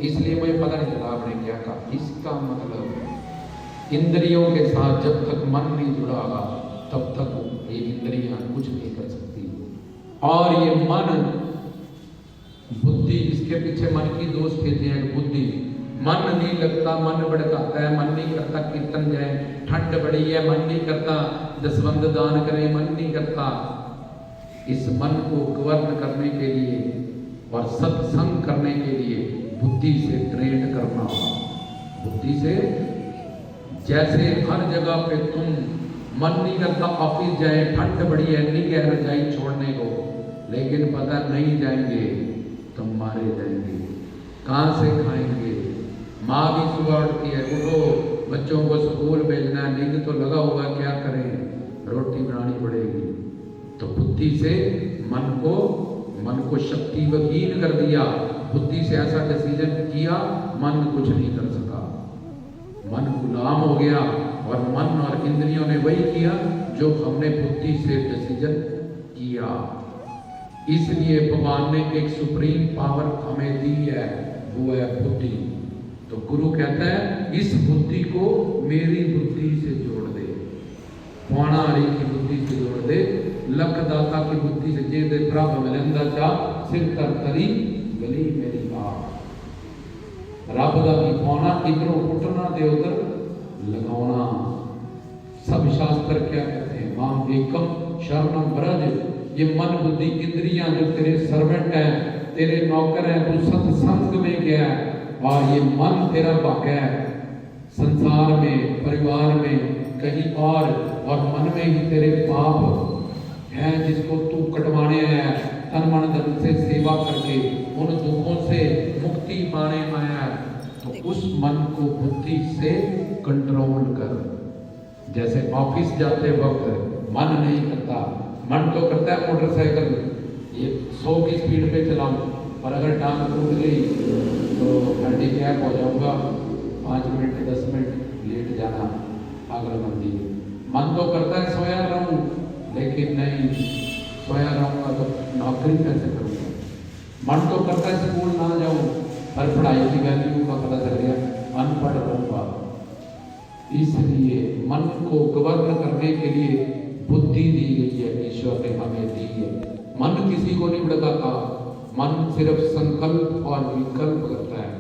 इसलिए मुझे पता नहीं चला आपने क्या कहा। इसका मतलब इंद्रियों के साथ जब तक मन नहीं जुड़ा होगा तब तक ये इंद्रियां कुछ नहीं कर सकती। और ये मन बुद्धि, इसके पीछे मन की दोष कहते हैं बुद्धि। मन नहीं लगता, मन भड़काता है, मन नहीं करता कीर्तन जाए, ठंड बड़ी है मन नहीं करता, दसवंध दान करें मन नहीं करता। इस मन को गवर्न करने के लिए और सत्संग करने के लिए बुद्धि से ट्रेन करना होगा। बुद्धि से, जैसे हर जगह पे तुम मन नहीं करता ऑफिस जाए, ठंड बड़ी है नहीं कह रजाई छोड़ने को, लेकिन पता नहीं जाएंगे तो मारे जाएंगे, कहाँ से खाएंगे। माँ भी सुबह उठती है, उठो बच्चों को स्कूल भेजना है, नींद तो लगा हुआ, क्या करें, रोटी बनानी पड़ेगी। तो बुद्धि से मन को शक्ति विहीन कर दिया, बुद्धि से ऐसा डिसीजन किया, मन कुछ नहीं कर सका, मन गुलाम हो गया। और मन और इंद्रियों ने वही किया जो हमने बुद्धि से डिसीजन किया। इसलिए भगवान ने एक सुप्रीम पावर हमें दी है, वो है बुद्धि। तो गुरु कहता है इस बुद्धि को मेरी बुद्धि से जोड़ दे, पौणारी की बुद्धि से जोड़ दे, लखदाता की बुद्धि से जे दे प्रभ मिलंदा चा सिर तर तरी गली मेरी आप। रब दा की पौना इधरों पुटना दे उधर लगाना। सब शास्त्र क्या कहते हैं, माम एकम शरणम ब्रज। ये मन बुद्धि इंद्रियां जो तेरे सर्वेंट हैं, तेरे नौकर हैं, तू सत्संग में गया है और ये मन तेरा भाग है संसार में, परिवार में, कहीं और मन में ही तेरे पाप हैं जिसको तू कटवाने आया है, तन मन धन से सेवा करके उन दुखों से मुक्ति पाने आया है। तो उस मन को बुद्धि से कंट्रोल कर। जैसे ऑफिस जाते वक्त मन नहीं करता, मन तो करता है मोटरसाइकिल ये 100 की स्पीड पे चलाऊं, और अगर टांग टूट गई तो हैंडीकैप हो जाऊंगा, 5 मिनट 10 मिनट लेट जाना पागलबंदी। मन तो करता है सोया रहूं, लेकिन नहीं, सोया रहूंगा तो नौकरी कैसे करूंगा। मन तो करता है स्कूल ना जाऊं, पर पढ़ाई की वैल्यू का पता चल गया, अनपढ़ रहूंगा। इसलिए मन को गवर्न करने के लिए बुद्धि दी गई है, ईश्वर ने हमें दी है। मन किसी को नहीं भड़काता, मन सिर्फ संकल्प और विकल्प करता है।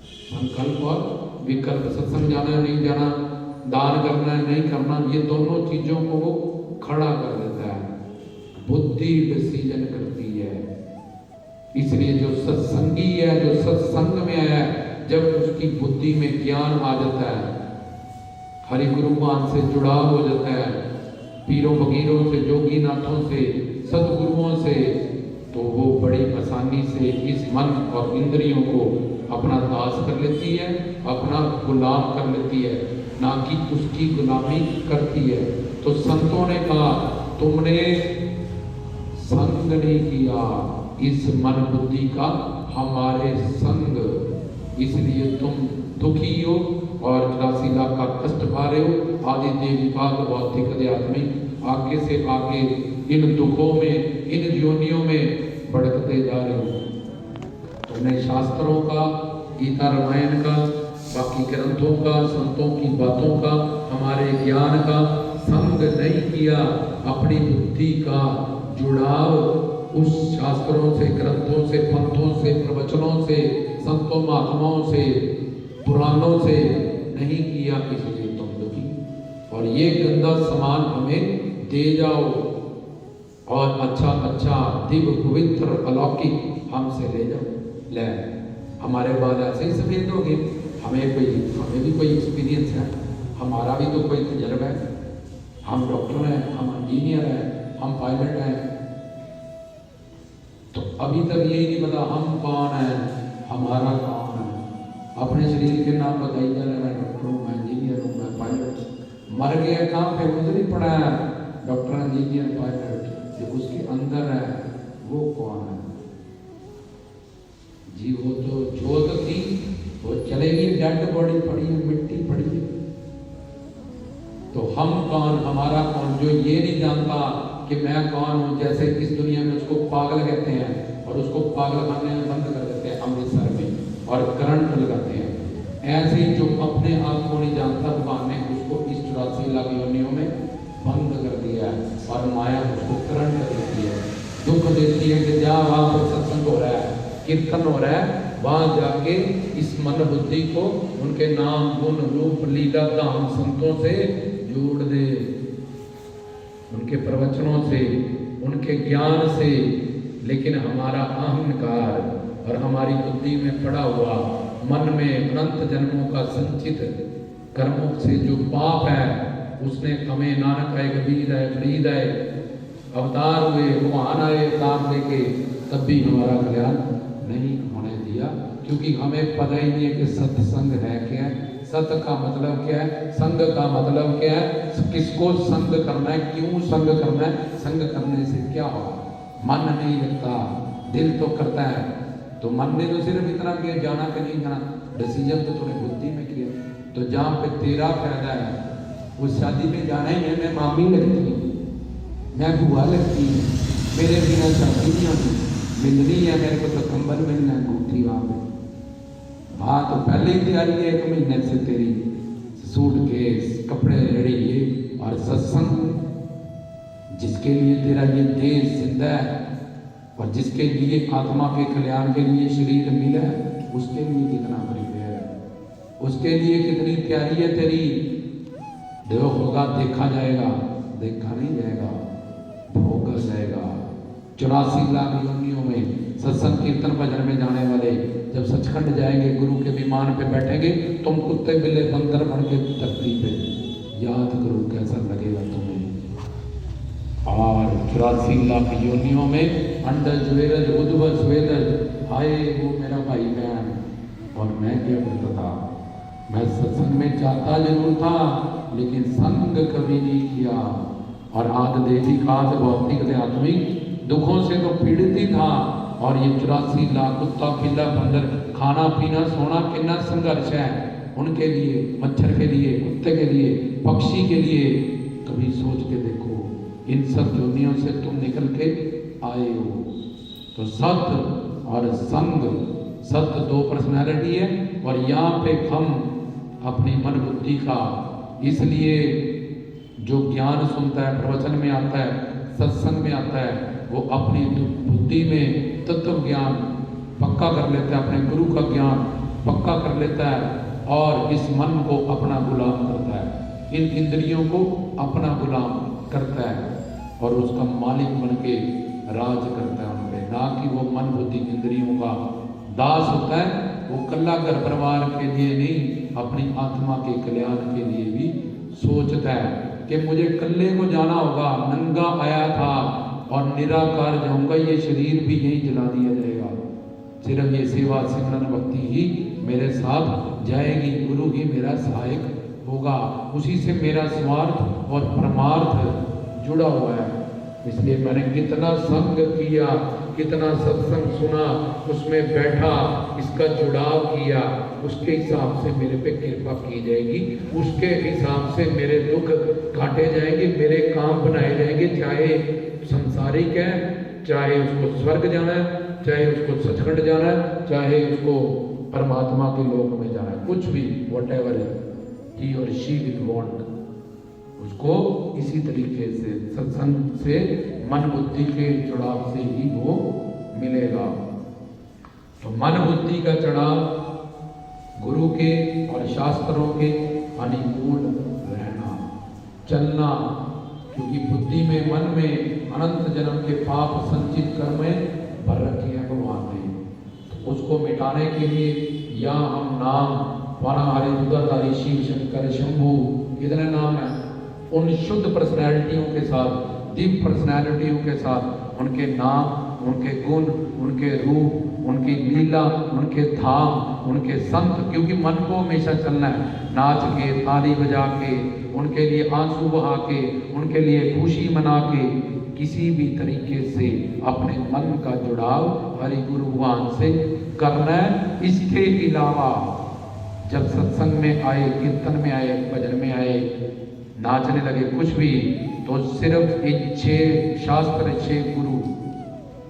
संकल्प और विकल्प, सत्संग जाना नहीं जाना, दान करना है नहीं करना, ये दोनों चीजों को वो खड़ा कर देता है। बुद्धि डिसीजन करती है। इसलिए जो सत्संगी है, जो सत्संग में आया है, जब उसकी बुद्धि में ज्ञान आ जाता है, हरि गुरुमान से जुड़ाव हो जाता है, पीरों फकीरों से, जोगी नाथों से, सदगुरुओं से, तो वो बड़ी आसानी से इस मन और इंद्रियों को अपना दास कर लेती है, अपना गुलाम कर लेती है, ना कि उसकी गुलामी करती है। तो संतों ने कहा तुमने संग नहीं किया इस मन बुद्धि का हमारे संग, इसलिए तुम दुखी हो और 84 लाख का कष्ट पा रहे हो। आदि देविकाल भौतिक आध्यात्मिक आगे से आगे इन दुखों में, इन योनियों में भड़कते जा रहे हो। तुमने शास्त्रों का, गीता रामायण का, बाकी ग्रंथों का, संतों की बातों का, हमारे ज्ञान का संग नहीं किया। अपनी बुद्धि का जुड़ाव उस शास्त्रों से, ग्रंथों से, पंथों से, प्रवचनों से, संतों महात्माओं से, पुराणों से नहीं किया, इसलिए तुम दुखी। और ये गंदा सामान हमें दे जाओ और अच्छा अच्छा दिव्य पवित्र अलौकिक हमसे ले जाओ। ले हमारे बाद ऐसे ही सफेद हो गए। हमें भी कोई एक्सपीरियंस है, हमारा भी तो कोई तजर्बा है। हम डॉक्टर हैं, हम इंजीनियर हैं, हम पायलट हैं, तो अभी तक यही नहीं पता हम कौन हैं, हमारा कौन है। अपने शरीर के नाम बताई जा रहे, मैं डॉक्टर हूँ, मैं इंजीनियर हूँ, मैं पायलट। मर गया कहाँ पे, मुझे नहीं पड़ा है डॉक्टर, इंजीनियर, पायलट। जो उसके अंदर है वो कौन है जी? वो तो जोत थी, वो चलेगी, डेड बॉडी पड़ी है, मिट्टी पड़ी है। तो हम कौन, हमारा कौन, जो ये नहीं जानता कि मैं कौन हूँ। जैसे इस दुनिया में उसको पागल कहते हैं और उसको पागल खाने में बंद कर देते हैं अमृतसर में और करंट लगाते हैं। ऐसे ही जो अपने आप को नहीं जानता, भगवान ने उसको इस 84 लाख योनियों में बंद कर दिया है और माया उसको करंट देती है, दुख देती है कि जहाँ वहाँ पर सत्संग हो रहा है, कीर्तन हो रहा है, वहां जाके इस मन बुद्धि को उनके नाम, गुण, रूप, लीला, धाम, संतों से जोड़ दे, उनके प्रवचनों से, उनके ज्ञान से। लेकिन हमारा अहंकार और हमारी बुद्धि में पड़ा हुआ, मन में अनंत जन्मों का संचित कर्मों से जो पाप है, उसने हमें नानक आए, कबीर आए, फरीद आए, अवतार हुए, भगवान आए काम लेके, तब भी हमारा कल्याण नहीं होने दिया। क्योंकि हमें पता ही नहीं है कि सत्संग है क्या है, सत्य का मतलब क्या है, संग का मतलब क्या है, किसको संग करना है, क्यों संग करना है, संग करने से क्या होगा। मन नहीं लगता, दिल तो करता है। तो मन ने तो सिर्फ इतना किया, जाना कि नहीं जाना, डिसीजन तो तूने बुद्धि में किया। तो जहाँ पे तेरा फायदा है, उस शादी में जाना ही है। मैं मामी लगती हूँ, मैं बुआ लगती हूँ, मेरे बिना शादी नहीं होती, मिलनी है मेरे को तो कंबल मिलना है, अंगूठी वहाँ पे। हाँ तो पहले ही तैयारी है, 1 महीने से तेरी सूट केस, कपड़े रेडी, ये और सत्संग जिसके लिए तेरा ये देश जिंदा है और जिसके लिए आत्मा के कल्याण के लिए शरीर मिला है, उसके लिए कितना प्रिपेयर है, उसके लिए कितनी तैयारी है तेरी। जो होगा देखा जाएगा, देखा नहीं जाएगा, भोगा जाएगा। 84 लाख योनियों में सत्संग कीर्तन भजन में जाने वाले जब सचखंड जाएंगे, गुरु के विमान पे बैठेंगे, तुम कुत्ते बिल्ले बंदर बन के धरती पे, याद करो कैसा लगेगा तुम्हें। और 84 लाख योनियों में अंडज वेरज उद्भव स्वेदज, हाय वो मेरा भाई बहन। और मैं क्या करता था, मैं सत्संग में जाता जरूर था, लेकिन संग कभी नहीं किया। और आद देवी काद भौतिक आध्यात्मिक दुखों से तो पीड़ित ही था। और ये 84 लाख कुत्ता पिल्ला बंदर, खाना पीना सोना कितना संघर्ष है उनके लिए, मच्छर के लिए, कुत्ते के लिए, पक्षी के लिए। कभी सोच के देखो, इन सब योनियों से तुम निकल के आए हो। तो सत्य और संग, सत्य 2 पर्सनैलिटी है और यहाँ पे हम अपनी मन बुद्धि का, इसलिए जो ज्ञान सुनता है, प्रवचन में आता है, सत्संग में आता है, वो अपनी बुद्धि में तत्व ज्ञान पक्का कर लेता है, अपने गुरु का ज्ञान पक्का कर लेता है और इस मन को अपना गुलाम करता है, इन इंद्रियों को अपना गुलाम करता है और उसका मालिक बन के राज करता है उन पे। ना कि वो मन बुद्धि इंद्रियों का दास होता है। वो कल्ला घर परिवार के लिए नहीं, अपनी आत्मा के कल्याण के लिए भी सोचता है कि मुझे कल्ले को जाना होगा, नंगा आया था और निराकार जाऊंगा, ये शरीर भी यहीं जला दिया जाएगा। सिर्फ ये सेवा सिमरन भक्ति ही मेरे साथ जाएगी, गुरु ही मेरा सहायक होगा, उसी से मेरा स्वार्थ और परमार्थ जुड़ा हुआ है। इसलिए मैंने कितना संग किया, कितना सत्संग सुना, उसमें बैठा, इसका जुड़ाव किया, उसके हिसाब से मेरे पे कृपा की जाएगी, उसके हिसाब से मेरे दुख काटे जाएंगे, मेरे काम बनाए जाएंगे। चाहे संसारिक है, चाहे उसको स्वर्ग जाना है, चाहे उसको सचखंड जाना है, चाहे उसको परमात्मा के लोक में जाना है, कुछ भी व्हाटएवर ही और शी विल वांट, उसको इसी तरीके से सत्संग से मन बुद्धि के जुड़ाव से ही वो मिलेगा। तो मन बुद्धि का चढ़ाव गुरु के और शास्त्रों के अनुकूल रहना, चलना, क्योंकि बुद्धि में, मन में अनंत जन्म के पाप संचित कर्में भर रखे हैं भगवान ने। तो उसको मिटाने के लिए या हम नाम वाना हरे दुदाधारी शिव शंकर शंभु कितने नाम है, उन शुद्ध पर्सनैलिटियों के साथ, दिव्य पर्सनैलिटियों के साथ, उनके नाम, उनके गुण, उनके रूप, उनकी लीला, उनके धाम, उनके संत, क्योंकि मन को हमेशा चलना है, नाच के, ताली बजा के, उनके लिए आंसू बहा के, उनके लिए खुशी मना के, किसी भी तरीके से अपने मन का जुड़ाव हरि गुरु भगवान से करना है। इसके अलावा जब सत्संग में आए, कीर्तन में आए, भजन में आए, नाचने लगे, कुछ भी, तो सिर्फ इन 6 शास्त्र, 6 गुरु,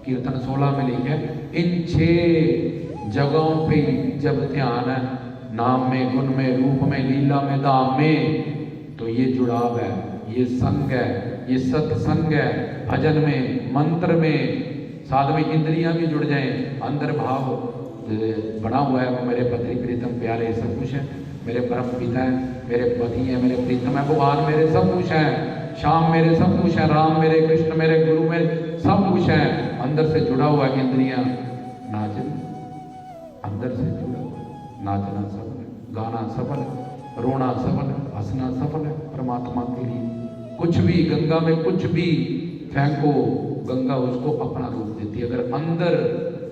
कीर्तन 16 में लिखे, इन 6 जगहों पे जब ध्यान है, नाम में, गुण में, रूप में, लीला में, धाम में, तो ये जुड़ाव है, ये संग है, ये सत्संग है। भजन में, मंत्र में, साथ में इंद्रियां भी जुड़ जाएं, अंदर भाव बना हुआ है, मेरे पति प्रीतम प्यारे सब कुछ है, मेरे परम पिता है, मेरे पति है, मेरे प्रीतम है, भगवान मेरे सब कुछ है, श्याम मेरे सब कुछ है, राम मेरे, कृष्ण मेरे, गुरु मेरे सब कुछ है। अंदर से जुड़ा हुआ है, इंद्रियां नाचना, अंदर से जुड़ा हुआ, नाचना सफल है, गाना सफल है, रोना सफल है, हंसना सफल है परमात्मा के लिए। कुछ भी गंगा में कुछ भी फेंको, गंगा उसको अपना रूप देती है। अगर अंदर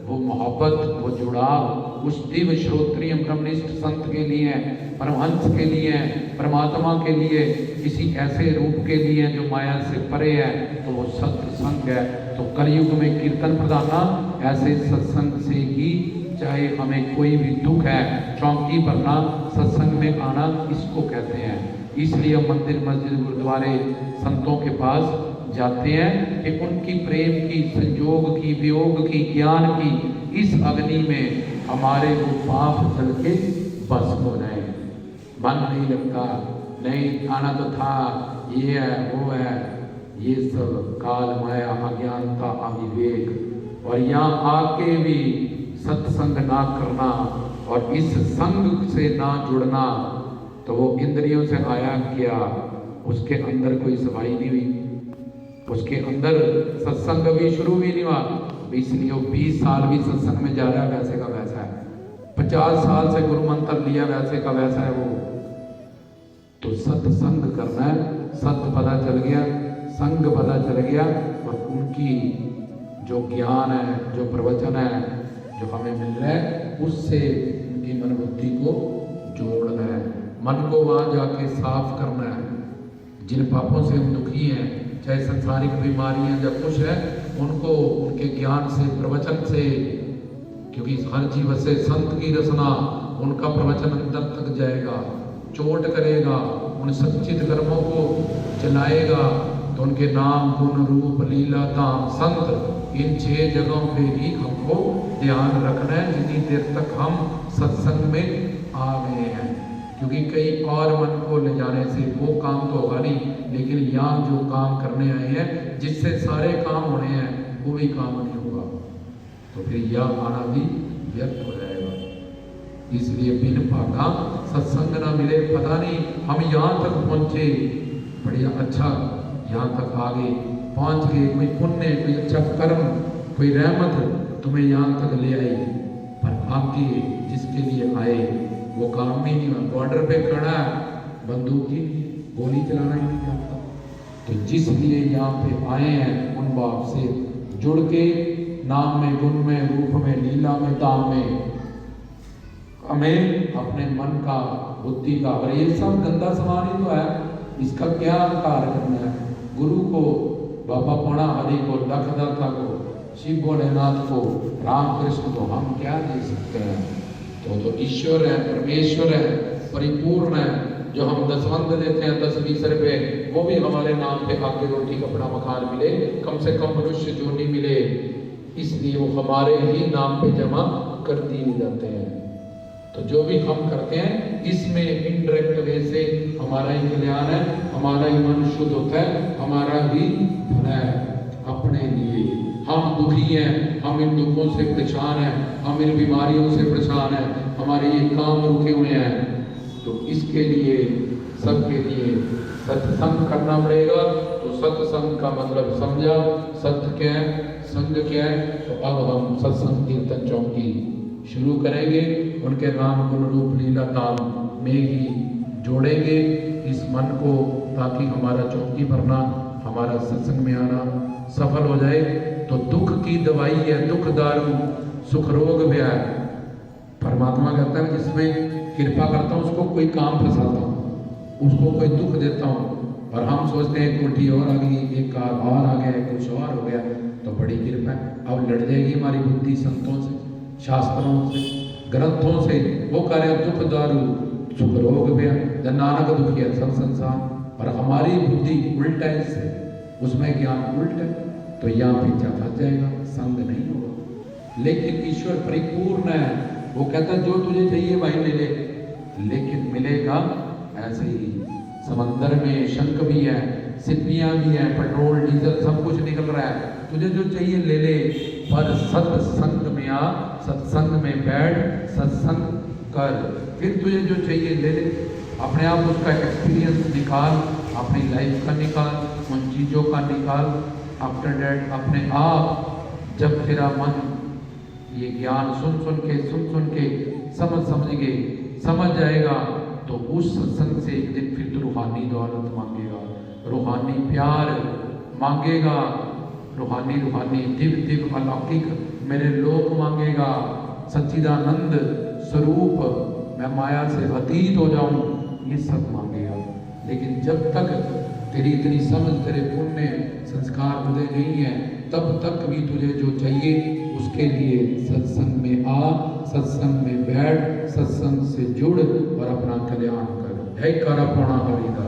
वो मोहब्बत, वो जुड़ाव उस दिव्य श्रोत्रिय ब्रह्मनिष्ठ संत के लिए, परमहंस के लिए, परमात्मा के लिए, किसी ऐसे रूप के लिए जो माया से परे है, तो वो सत्संग है। तो कलयुग में कीर्तन प्रधाना ऐसे सत्संग से ही, चाहे हमें कोई भी दुख है, चौंकी भरना, सत्संग में आना, इसको कहते हैं। इसलिए मंदिर, मस्जिद, गुरुद्वारे संतों के पास जाते हैं कि उनकी प्रेम की, संयोग की, वियोग की, ज्ञान की इस अग्नि में हमारे वो पाप जल के भस्म हो जाए। मन नहीं लगता, नहीं आना तो था, ये है वो है, ये सब काल माया, अज्ञानता, अविवेक, और यहाँ आके भी सत्संग ना करना और इस संग से ना जुड़ना, तो वो इंद्रियों से आया क्या, उसके अंदर कोई सफाई नहीं हुई, उसके अंदर सत्संग भी शुरू भी नहीं हुआ। इसलिए वो 20 साल भी सत्संग में जा रहा है, वैसे का वैसा है, 50 साल से गुरु मंत्र लिया, वैसे का वैसा है वो। तो सत्संग करना है, सत्य पता चल गया, संग पता चल गया, और उनकी जो ज्ञान है, जो प्रवचन है, जो हमें मिल रहा है, उससे उनकी मन बुद्धि को जोड़ना है, मन को वहाँ जाके साफ करना है। जिन पापों से हम दुखी हैं, चाहे संसारिक बीमारियां जब कुछ है, उनको उनके ज्ञान से, प्रवचन से, क्योंकि हर जीव से संत की रचना, उनका प्रवचन अंदर तक जाएगा, चोट करेगा, उन संचित कर्मों को जलाएगा, तो उनके नाम, गुण, रूप, लीला, धाम, संत, इन 6 जगहों पे ही हमको ध्यान रखना है, जितनी देर तक हम सत्संग में आ गए हैं। क्योंकि कई और मन को ले जाने से वो काम तो होगा नहीं, लेकिन यहाँ जो काम करने आए हैं, जिससे सारे काम होने हैं, वो भी काम नहीं होगा, तो फिर यह आना भी व्यर्थ हो जाएगा। इसलिए बिन भागा सत्संग ना मिले, पता नहीं हम यहाँ तक पहुँचे, बढ़िया अच्छा यहाँ तक आगे पहुँच गए, कोई पुण्य, कोई अच्छा कर्म, कोई रहमत तुम्हें यहाँ तक ले आई, पर आपके जिसके लिए आए वो काम भी नहीं हुआ। बॉर्डर पे खड़ा है, बंदूक की गोली चलाना ही नहीं जानता, तो जिस लिए यहाँ पे आए हैं, उन बाप से जुड़ के नाम में, गुण में, रूप में, लीला में, धाम में, हमें अपने मन का, बुद्धि का, और ये सब गंदा सामान ही तो है, इसका क्या कार्य करना है। गुरु को बाबा पौना हरि को, लखदाता को, शिव भोलेनाथ को, राम कृष्ण को हम क्या दे सकते हैं? तो ईश्वर है, परमेश्वर है, परिपूर्ण है। जो हम दसवंध देते हैं 10-20 रुपए, वो भी हमारे नाम पे आके रोटी कपड़ा मकान मिले, कम से कम मनुष्य जोनी मिले, इसलिए वो हमारे ही नाम पे जमा कर दिए जाते हैं। तो जो भी हम करते हैं इसमें इनडायरेक्ट वे से हमारा ही कल्याण है, हमारा ही मन शुद्ध होता है, हमारा ही भला है अपने लिए। हम दुखी हैं, हम इन दुखों से परेशान हैं, हम इन बीमारियों से परेशान हैं, हमारे ये काम रुके हुए हैं, तो इसके लिए सबके लिए सत्संग करना पड़ेगा। तो सत्संग का मतलब समझा, सत्य क्या है, संग क्या है। तो अब हम सत्संग कीर्तन चौकी शुरू करेंगे, उनके नाम गुण रूप लीला ताल में ही जोड़ेंगे इस मन को, ताकि हमारा चौकी भरना, हमारा सत्संग में आना सफल हो जाए। तो दुख की दवाई है दुख दारू, सुख रोग व्याय। परमात्मा कहता है जिसमें कृपा करता हूँ उसको कोई काम फंसाता हूँ, उसको कोई दुख देता हूँ, और हम सोचते हैं कोठी और आ गई, एक कार और आ गया, कुछ और हो गया, तो बड़ी कृपा है। अब लड़ जाएगी हमारी बुद्धि संतों से, शास्त्रों से, ग्रंथों से। वो कह रहे दुख दारू सुख रोग व्याय, जन नानक दुखिया सब संसार, और हमारी बुद्धि उल्टा है इससे, उसमें ज्ञान उल्टा है, तो यहाँ पीछा फंस जाएगा, संग नहीं होगा। लेकिन ईश्वर परिपूर्ण है, वो कहता है जो तुझे चाहिए वही ले ले, लेकिन मिलेगा ऐसे ही। समंदर में शंख भी है, सिप्पियाँ भी हैं, पेट्रोल डीजल सब कुछ निकल रहा है, तुझे जो चाहिए ले ले, पर सत्संग में आ, सत्संग में बैठ, सत्संग कर, फिर तुझे जो चाहिए ले ले। अपने आप उसका एक्सपीरियंस निकाल, अपनी लाइफ का निकाल, उन चीज़ों का निकाल। आफ्टर डेट अपने आप जब तेरा मन ये ज्ञान सुन सुन के समझ जाएगा, तो उस सत्संग से एक दिन फिर तो रूहानी दौलत मांगेगा, रूहानी प्यार मांगेगा, रूहानी दिव्य अलौकिक मेरे लोक मांगेगा, सच्चिदानंद स्वरूप मैं माया से अतीत हो जाऊं, ये सब मांगेगा। लेकिन जब तक तेरी इतनी समझ, तेरे पुण्य संस्कार उदय नहीं है, तब तक भी तुझे जो चाहिए उसके लिए सत्संग में आ, सत्संग में बैठ, सत्संग से जुड़ और अपना कल्याण कर। जय करा पौना हरिदा।